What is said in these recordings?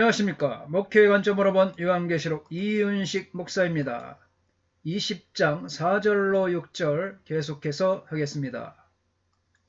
안녕하십니까. 목회의 관점으로 본 요한계시록 이윤식 목사입니다. 20장 4절로 6절 계속해서 하겠습니다.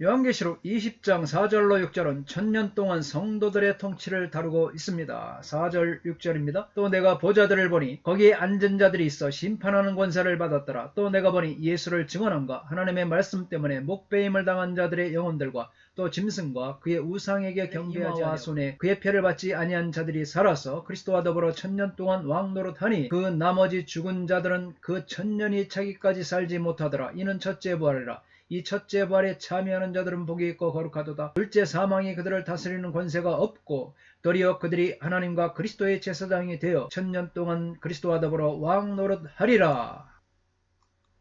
요한계시록 20장 4절로 6절은 천년 동안 성도들의 통치를 다루고 있습니다. 4절 6절입니다. 또 내가 보좌들을 보니 거기에 앉은 자들이 있어 심판하는 권세를 받았더라. 또 내가 보니 예수를 증언함과 하나님의 말씀 때문에 목배임을 당한 자들의 영혼들과 또 짐승과 그의 우상에게 경배하지 아니하고 손에 그의 표를 받지 아니한 자들이 살아서 그리스도와 더불어 천년 동안 왕노릇하니 그 나머지 죽은 자들은 그 천년이 차기까지 살지 못하더라. 이는 첫째 부활이라. 이 첫째 부활에 참여하는 자들은 복이 있고 거룩하도다. 둘째 사망이 그들을 다스리는 권세가 없고 도리어 그들이 하나님과 그리스도의 제사장이 되어 천년 동안 그리스도와 더불어 왕노릇하리라.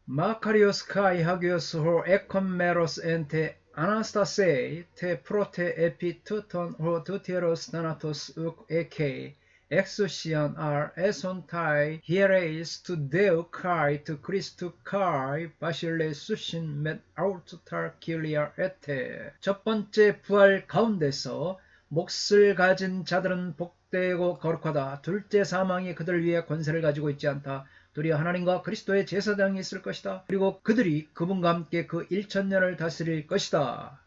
Μακάριος Kai Hagios ho ekhomeros ente Anastasei te prote epi tuton ho tuteros thanatos uk eke exousian ar eson tai hiereis tu deu kai tu Christu kai 바실레 수신 met autar kiliar ete. 첫 번째 부활 가운데서 몫을 가진 자들은 복되고 거룩하다. 둘째 사망이 그들 위에 권세를 가지고 있지 않다. 도리어 하나님과 그리스도의 제사장이 있을 것이다. 그리고 그들이 그분과 함께 그 1000년을 다스릴 것이다.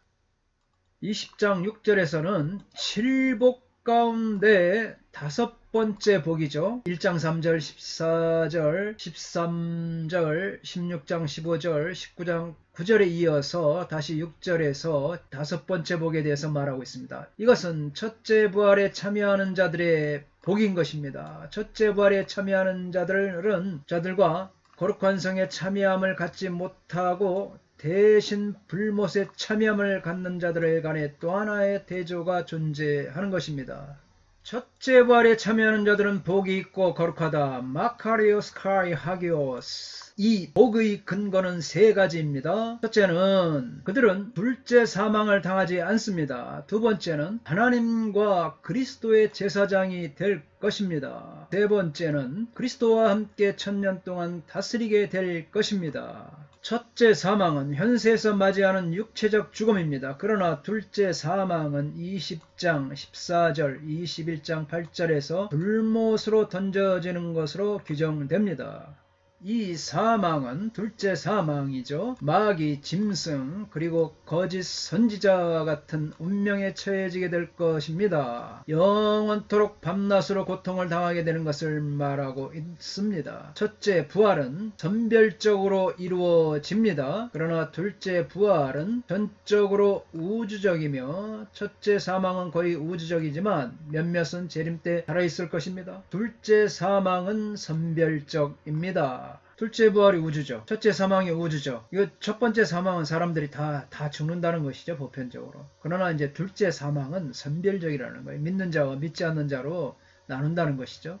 20장 6절에서는 7복 가운데 다섯 번째 복이죠. 1장 3절, 14절, 13절, 16장 15절, 19장 9절에 이어서 다시 6절에서 다섯 번째 복에 대해서 말하고 있습니다. 이것은 첫째 부활에 참여하는 자들의 복인 것입니다. 첫째 부활에 참여하는 자들과 거룩한 성에 참여함을 갖지 못하고 대신 불못에 참여함을 갖는 자들에 관해 또 하나의 대조가 존재하는 것입니다. 첫째 부활에 참여하는 자들은 복이 있고 거룩하다. 마카리오스 카이 하기오스. 이 복의 근거는 세 가지입니다. 첫째는 그들은 둘째 사망을 당하지 않습니다. 두 번째는 하나님과 그리스도의 제사장이 될 것입니다. 세 번째는 그리스도와 함께 천년 동안 다스리게 될 것입니다. 첫째 사망은 현세에서 맞이하는 육체적 죽음입니다. 그러나 둘째 사망은 20장 14절, 21장 8절에서 불못으로 던져지는 것으로 규정됩니다. 이 사망은 둘째 사망이죠. 마귀, 짐승, 그리고 거짓 선지자 같은 운명에 처해지게 될 것입니다. 영원토록 밤낮으로 고통을 당하게 되는 것을 말하고 있습니다. 첫째 부활은 선별적으로 이루어집니다. 그러나 둘째 부활은 전적으로 우주적이며 첫째 사망은 거의 우주적이지만 몇몇은 재림 때 살아있을 것입니다. 둘째 사망은 선별적입니다. 둘째 부활이 우주죠. 첫째 사망이 우주죠. 이거 첫 번째 사망은 사람들이 다 죽는다는 것이죠. 보편적으로. 그러나 이제 둘째 사망은 선별적이라는 거예요. 믿는 자와 믿지 않는 자로 나눈다는 것이죠.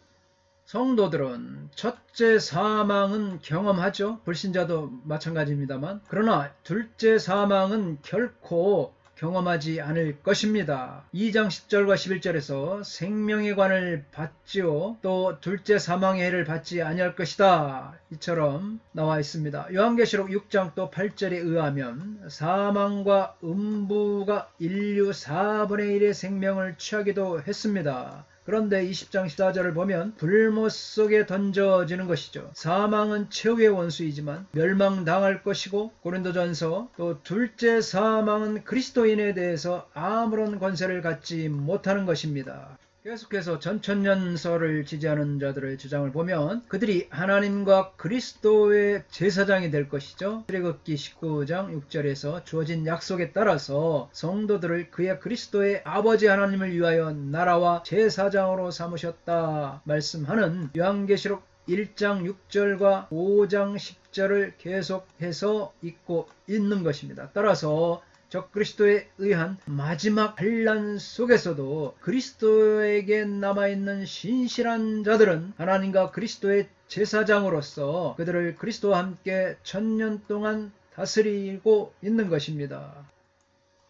성도들은 첫째 사망은 경험하죠. 불신자도 마찬가지입니다만. 그러나 둘째 사망은 결코 경험하지 않을 것입니다. 2장 10절과 11절에서 생명의 관을 받지요. 또 둘째 사망의 해를 받지 아니할 것이다. 이처럼 나와 있습니다. 요한계시록 6장 또 8절에 의하면 사망과 음부가 인류 4분의 1의 생명을 취하기도 했습니다. 그런데 20장 14절을 보면 불못 속에 던져지는 것이죠. 사망은 최후의 원수이지만 멸망당할 것이고 고린도전서 또 둘째 사망은 그리스도인에 대해서 아무런 권세를 갖지 못하는 것입니다. 계속해서 전천년설을 지지하는 자들의 주장을 보면 그들이 하나님과 그리스도의 제사장이 될 것이죠. 출애굽기 19장 6절에서 주어진 약속에 따라서 성도들을 그의 그리스도의 아버지 하나님을 위하여 나라와 제사장으로 삼으셨다 말씀하는 요한계시록 1장 6절과 5장 10절을 계속해서 읽고 있는 것입니다. 따라서 적그리스도에 의한 마지막 환난 속에서도 그리스도에게 남아있는 신실한 자들은 하나님과 그리스도의 제사장으로서 그들을 그리스도와 함께 천년 동안 다스리고 있는 것입니다.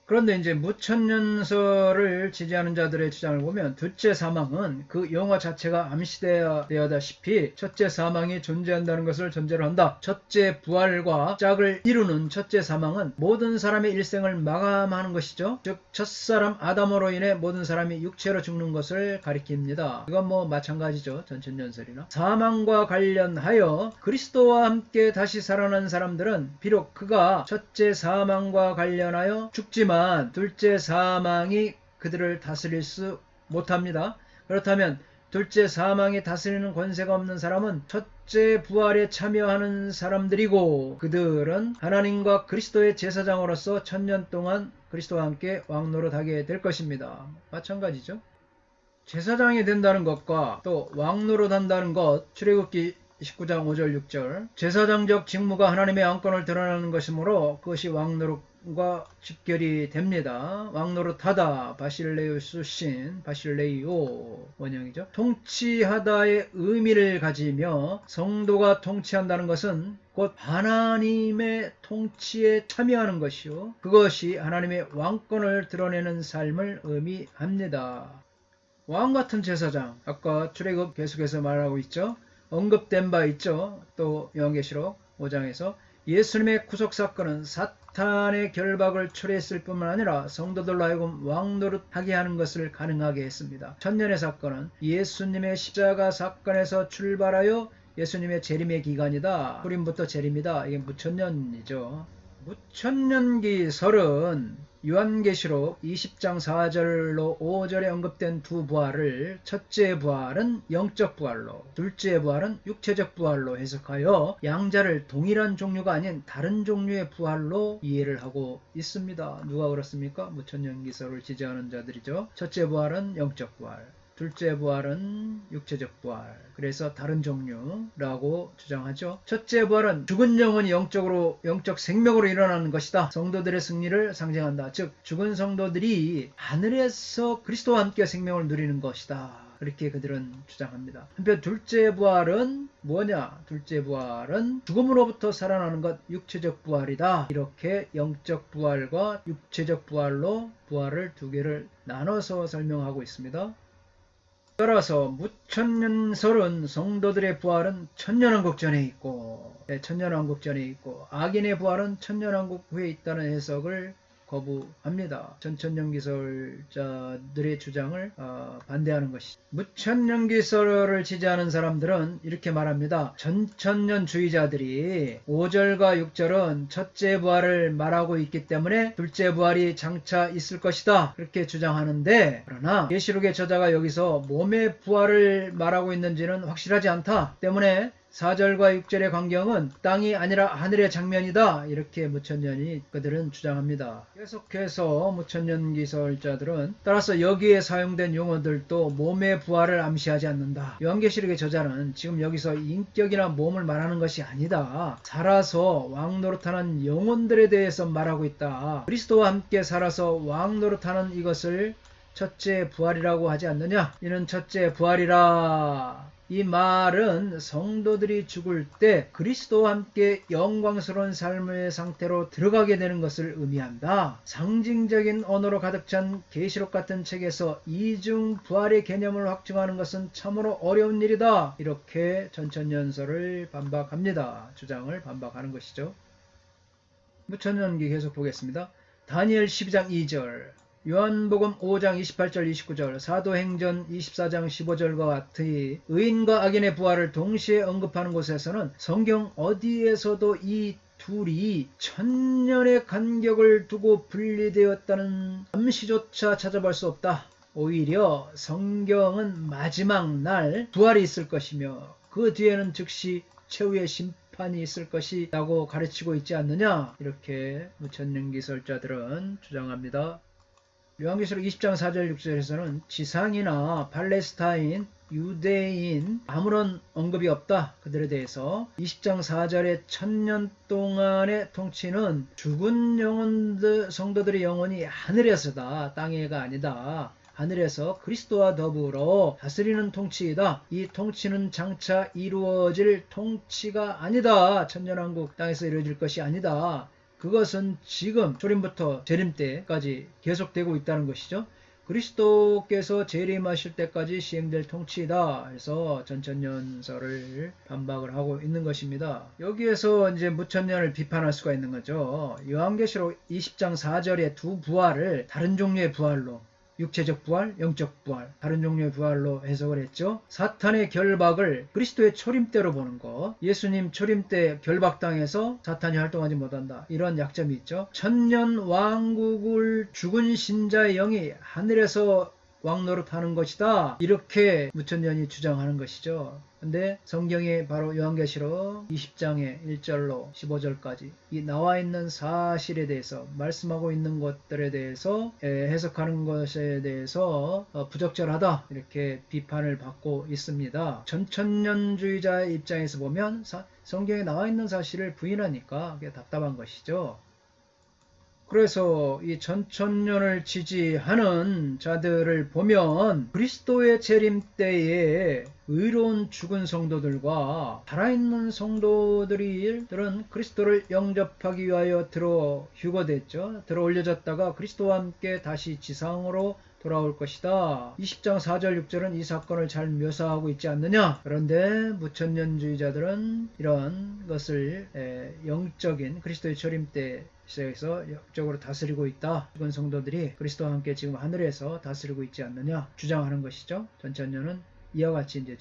그런데 이제 무천년설을 지지하는 자들의 주장을 보면 둘째 사망은 그 영화 자체가 암시되어다시피 첫째 사망이 존재한다는 것을 전제로 한다. 첫째 부활과 짝을 이루는 첫째 사망은 모든 사람의 일생을 마감하는 것이죠. 즉 첫사람 아담으로 인해 모든 사람이 육체로 죽는 것을 가리킵니다. 이건 뭐 마찬가지죠. 전천년설이나. 사망과 관련하여 그리스도와 함께 다시 살아난 사람들은 비록 그가 첫째 사망과 관련하여 죽지만 둘째 사망이 그들을 다스릴 수 못합니다. 그렇다면 둘째 사망이 다스리는 권세가 없는 사람은 첫째 부활에 참여하는 사람들이고 그들은 하나님과 그리스도의 제사장으로서 천년 동안 그리스도와 함께 왕노릇하게 될 것입니다. 마찬가지죠. 제사장이 된다는 것과 또 왕노릇한다는 것, 출애굽기 19장 5절 6절 제사장적 직무가 하나님의 왕권을 드러내는 것이므로 그것이 왕노릇과 직결이 됩니다. 왕노릇하다 바실레우스신 바실레이오 원형이죠. 통치하다의 의미를 가지며 성도가 통치한다는 것은 곧 하나님의 통치에 참여하는 것이요 그것이 하나님의 왕권을 드러내는 삶을 의미합니다. 왕같은 제사장, 아까 출애굽 계속해서 말하고 있죠. 언급된 바 있죠. 또 요한계시록 5장에서 예수님의 구속사건은 사탄의 결박을 초래했을 뿐만 아니라 성도들로 하여금 왕노릇하게 하는 것을 가능하게 했습니다. 천년의 사건은 예수님의 십자가 사건에서 출발하여 예수님의 재림의 기간이다. 후림부터 재림이다. 이게 무천년이죠. 무천년기설은 요한계시록 20장 4절로 5절에 언급된 두 부활을 첫째 부활은 영적 부활로 둘째 부활은 육체적 부활로 해석하여 양자를 동일한 종류가 아닌 다른 종류의 부활로 이해를 하고 있습니다. 누가 그렇습니까? 무천년기설을 지지하는 자들이죠. 첫째 부활은 영적 부활, 둘째 부활은 육체적 부활, 그래서 다른 종류라고 주장하죠. 첫째 부활은 죽은 영혼이 영적 생명으로 일어나는 것이다. 성도들의 승리를 상징한다. 즉 죽은 성도들이 하늘에서 그리스도와 함께 생명을 누리는 것이다. 그렇게 그들은 주장합니다. 한편 둘째 부활은 뭐냐? 둘째 부활은 죽음으로부터 살아나는 것, 육체적 부활이다. 이렇게 영적 부활과 육체적 부활로 부활을 두 개를 나눠서 설명하고 있습니다. 따라서 무천년설은 성도들의 부활은 천년왕국 전에 있고 천년왕국 전에 있고 악인의 부활은 천년왕국 후에 있다는 해석을 거부합니다. 전천년기설자들의 주장을 반대하는 것이죠. 무천년기설을 지지하는 사람들은 이렇게 말합니다. 전천년주의자들이 5절과 6절은 첫째 부활을 말하고 있기 때문에 둘째 부활이 장차 있을 것이다. 그렇게 주장하는데 그러나 계시록의 저자가 여기서 몸의 부활을 말하고 있는지는 확실하지 않다. 때문에 4절과 6절의 광경은 땅이 아니라 하늘의 장면이다. 이렇게 무천년이 그들은 주장합니다. 계속해서 무천년기설자들은 따라서 여기에 사용된 용어들도 몸의 부활을 암시하지 않는다. 요한계시록의 저자는 지금 여기서 인격이나 몸을 말하는 것이 아니다. 살아서 왕노릇하는 영혼들에 대해서 말하고 있다. 그리스도와 함께 살아서 왕노릇하는 이것을 첫째 부활이라고 하지 않느냐? 이는 첫째 부활이라. 이 말은 성도들이 죽을 때 그리스도와 함께 영광스러운 삶의 상태로 들어가게 되는 것을 의미한다. 상징적인 언어로 가득 찬 계시록 같은 책에서 이중 부활의 개념을 확증하는 것은 참으로 어려운 일이다. 이렇게 전천년설을 반박합니다. 주장을 반박하는 것이죠. 무천년기 계속 보겠습니다. 다니엘 12장 2절 요한복음 5장 28절 29절 사도행전 24장 15절과 같이 의인과 악인의 부활을 동시에 언급하는 곳에서는 성경 어디에서도 이 둘이 천년의 간격을 두고 분리되었다는 암시조차 찾아볼 수 없다. 오히려 성경은 마지막 날 부활이 있을 것이며 그 뒤에는 즉시 최후의 심판이 있을 것이라고 가르치고 있지 않느냐. 이렇게 무천년기설자들은 주장합니다. 요한계시록 20장 4절 6절에서는 지상이나 팔레스타인, 유대인 아무런 언급이 없다. 그들에 대해서 20장 4절의 천년 동안의 통치는 죽은 영혼들, 성도들의 영혼이 하늘에서다. 땅에가 아니다. 하늘에서 그리스도와 더불어 다스리는 통치이다. 이 통치는 장차 이루어질 통치가 아니다. 천년왕국 땅에서 이루어질 것이 아니다. 그것은 지금 초림부터 재림 때까지 계속되고 있다는 것이죠. 그리스도께서 재림하실 때까지 시행될 통치이다 해서 전천년설을 반박을 하고 있는 것입니다. 여기에서 이제 무천년을 비판할 수가 있는 거죠. 요한계시록 20장 4절의 두 부활을 다른 종류의 부활로, 육체적 부활, 영적 부활, 다른 종류의 부활로 해석을 했죠. 사탄의 결박을 그리스도의 초림 때로 보는 것, 예수님 초림 때 결박당해서 사탄이 활동하지 못한다, 이런 약점이 있죠. 천년 왕국을 죽은 신자의 영이 하늘에서 왕노릇하는 것이다, 이렇게 무천년이 주장하는 것이죠. 근데 성경이 바로 요한계시록 20장의 1절로 15절까지 이 나와 있는 사실에 대해서, 말씀하고 있는 것들에 대해서 해석하는 것에 대해서 부적절하다, 이렇게 비판을 받고 있습니다. 전천년주의자의 입장에서 보면 성경에 나와 있는 사실을 부인하니까 그게 답답한 것이죠. 그래서 이 전천년을 지지하는 자들을 보면 그리스도의 재림 때에 의로운 죽은 성도들과 살아있는 성도들은 그리스도를 영접하기 위하여 들어 휴거됐죠. 들어 올려졌다가 그리스도와 함께 다시 지상으로 돌아올 것이다. 20장 4절 6절은 이 사건을 잘 묘사하고 있지 않느냐. 그런데 무천년주의자들은 이런 것을 영적인 그리스도의 초림 때 시작해서 영적으로 다스리고 있다. 죽은 성도들이 그리스도와 함께 지금 하늘에서 다스리고 있지 않느냐 주장하는 것이죠. 전천년은 이와 같이 이제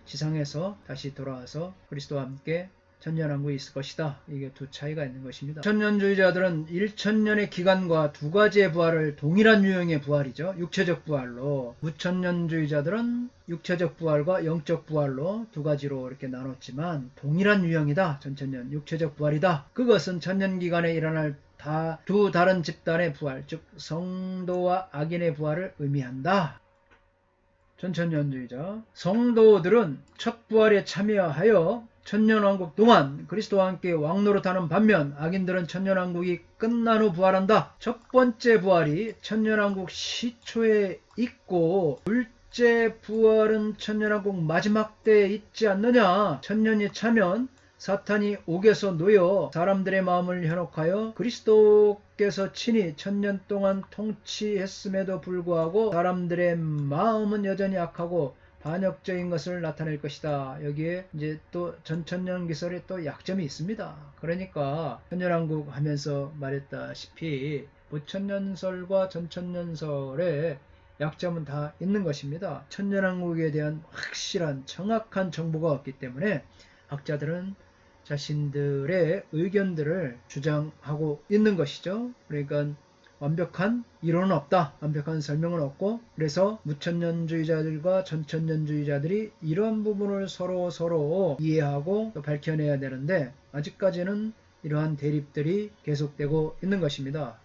지상에서 다시 돌아와서 그리스도와 함께 천년왕국이 있을 것이다. 이게 두 차이가 있는 것입니다. 천년주의자들은 1천년의 기간과 두 가지의 부활을 동일한 유형의 부활이죠. 육체적 부활로, 무천년주의자들은 육체적 부활과 영적 부활로 두 가지로 이렇게 나눴지만 동일한 유형이다. 전천년 육체적 부활이다. 그것은 천년기간에 일어날 두 다른 집단의 부활, 즉 성도와 악인의 부활을 의미한다. 전천년주의자 성도들은 첫 부활에 참여하여 천년왕국 동안 그리스도와 함께 왕노릇하는 반면 악인들은 천년왕국이 끝난 후 부활한다. 첫 번째 부활이 천년왕국 시초에 있고 둘째 부활은 천년왕국 마지막 때에 있지 않느냐. 천년이 차면 사탄이 옥에서 놓여 사람들의 마음을 현혹하여 그리스도께서 친히 천년 동안 통치했음에도 불구하고 사람들의 마음은 여전히 악하고 반역적인 것을 나타낼 것이다. 여기에 이제 또 전천년 기설에 또 약점이 있습니다. 그러니까 천년왕국 하면서 말했다시피 무천년설과 전천년설의 약점은 다 있는 것입니다. 천년왕국에 대한 확실한 정확한 정보가 없기 때문에 학자들은 자신들의 의견들을 주장하고 있는 것이죠. 그러니까 완벽한 이론은 없다. 완벽한 설명은 없고, 그래서 무천년주의자들과 전천년주의자들이 이런 부분을 서로 이해하고 또 밝혀내야 되는데 아직까지는 이러한 대립들이 계속되고 있는 것입니다.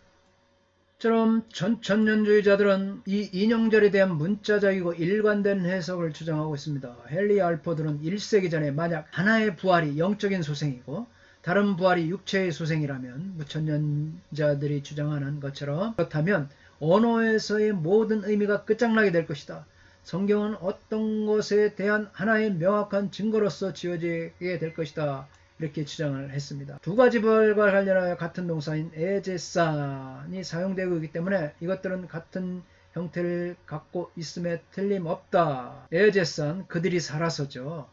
처럼 전천년주의자들은 이 인용절에 대한 문자적이고 일관된 해석을 주장하고 있습니다. 헨리 알포드는 1세기 전에 만약 하나의 부활이 영적인 소생이고 다른 부활이 육체의 소생이라면 무천년자들이 주장하는 것처럼 그렇다면 언어에서의 모든 의미가 끝장나게 될 것이다. 성경은 어떤 것에 대한 하나의 명확한 증거로서 지어지게 될 것이다. 이렇게 주장을 했습니다. 두 가지 부활과 관련하여 같은 동사인 에제산이 사용되고 있기 때문에 이것들은 같은 형태를 갖고 있음에 틀림없다. 에제산, 그들이 살아서죠.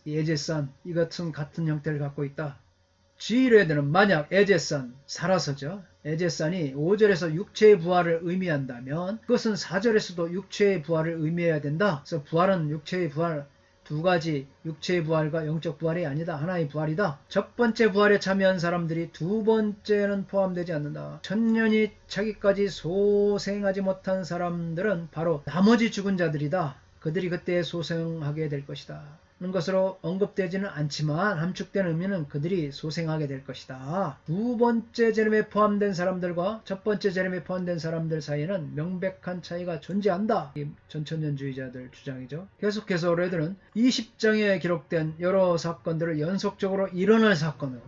에제산, 이것은 같은 형태를 갖고 있다. 지뢰들은 만약 에제산, 살아서죠. 에제산이 5절에서 육체의 부활을 의미한다면 그것은 4절에서도 육체의 부활을 의미해야 된다. 그래서 부활은 육체의 부활, 두 가지 육체의 부활과 영적 부활이 아니다. 하나의 부활이다. 첫 번째 부활에 참여한 사람들이 두 번째는 포함되지 않는다. 천년이 차기까지 소생하지 못한 사람들은 바로 나머지 죽은 자들이다. 그들이 그때 소생하게 될 것이다. 는 것으로 언급되지는 않지만 함축된 의미는 그들이 소생하게 될 것이다. 두 번째 재림에 포함된 사람들과 첫 번째 재림에 포함된 사람들 사이에는 명백한 차이가 존재한다. 이 전천년주의자들 주장이죠. 계속해서 우리들은 20장에 기록된 여러 사건들을 연속적으로 일어날 사건,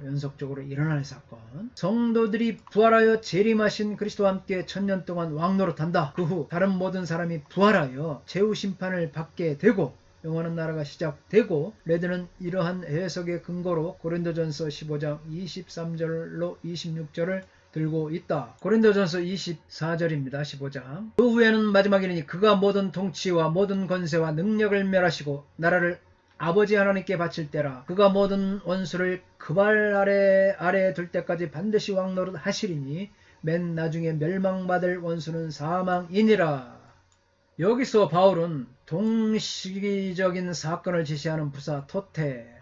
성도들이 부활하여 재림하신 그리스도와 함께 천년 동안 왕노릇한다. 그 후 다른 모든 사람이 부활하여 최후 심판을 받게 되고 영원한 나라가 시작되고 레드는 이러한 해석의 근거로 고린도전서 15장 23절로 26절을 들고 있다. 고린도전서 24절입니다. 15장. 그 후에는 마지막이니 그가 모든 통치와 모든 권세와 능력을 멸하시고 나라를 아버지 하나님께 바칠 때라. 그가 모든 원수를 그 발 아래에 둘 때까지 반드시 왕노릇 하시리니 맨 나중에 멸망받을 원수는 사망이니라. 여기서 바울은 동시적인 사건을 제시하는 부사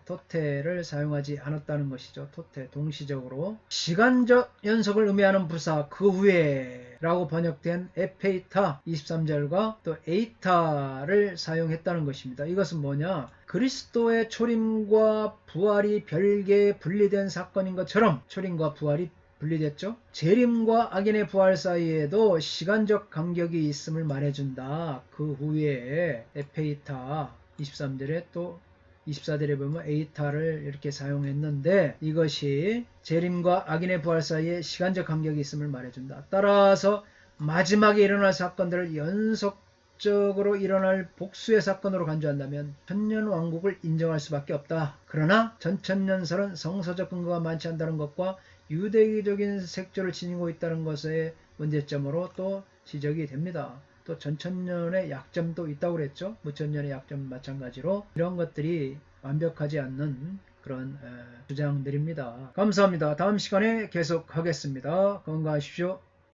토테를 사용하지 않았다는 것이죠. 토테, 동시적으로. 시간적 연속을 의미하는 부사 그 후에 라고 번역된 에페이타 23절과 또 에이타를 사용했다는 것입니다. 이것은 뭐냐? 그리스도의 초림과 부활이 별개에 분리된 사건인 것처럼 초림과 부활이 분리됐죠. 재림과 악인의 부활 사이에도 시간적 간격이 있음을 말해준다. 그 후에 에페이타 23절에 또 24절에 보면 에이타를 이렇게 사용했는데 이것이 재림과 악인의 부활 사이에 시간적 간격이 있음을 말해준다. 따라서 마지막에 일어날 사건들을 연속적으로 일어날 복수의 사건으로 간주한다면 천년왕국을 인정할 수밖에 없다. 그러나 전천년설은 성서적 근거가 많지 않다는 것과 유대적인 색조를 지니고 있다는 것의 문제점으로 또 지적이 됩니다. 또 전천년의 약점도 있다고 그랬죠. 무천년의 약점 마찬가지로 이런 것들이 완벽하지 않는 그런 주장들입니다. 감사합니다. 다음 시간에 계속하겠습니다. 건강하십시오.